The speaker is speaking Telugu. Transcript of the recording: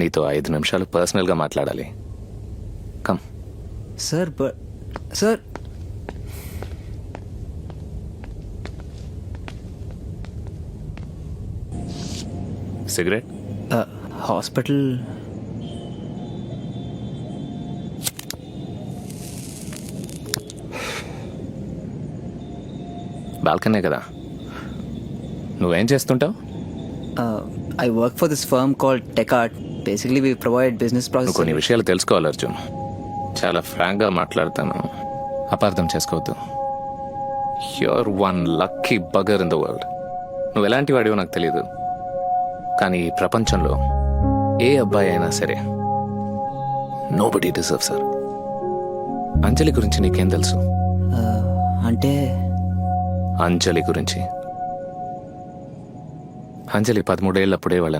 నీతో 5 నిమిషాలు పర్సనల్గా మాట్లాడాలి. Come. Sir sir cigarette? Hospital బాల్కనే కదా. నువ్వేం చేస్తుంటావు? I work for this firm called Tekart. Basically we provide business నువ్వు ప్రాసెస్. కొన్ని విషయాలు తెలుసుకోవాలి అర్జున్. చాలా ఫ్రాంక్గా మాట్లాడతాను, అపార్థం చేసుకోవద్దు. You're one lucky bugger in the world. నువ్వు ఎలాంటి వాడివో నాకు తెలియదు, కానీ ఈ ప్రపంచంలో ఏ అబ్బాయి అయినా సరే నోబడీ డిజర్వ్ సార్. అంజలి గురించి నీకేం తెలుసు? అంటే అంజలి గురించి. అంజలి 13 ఏళ్ళప్పుడే వాళ్ళ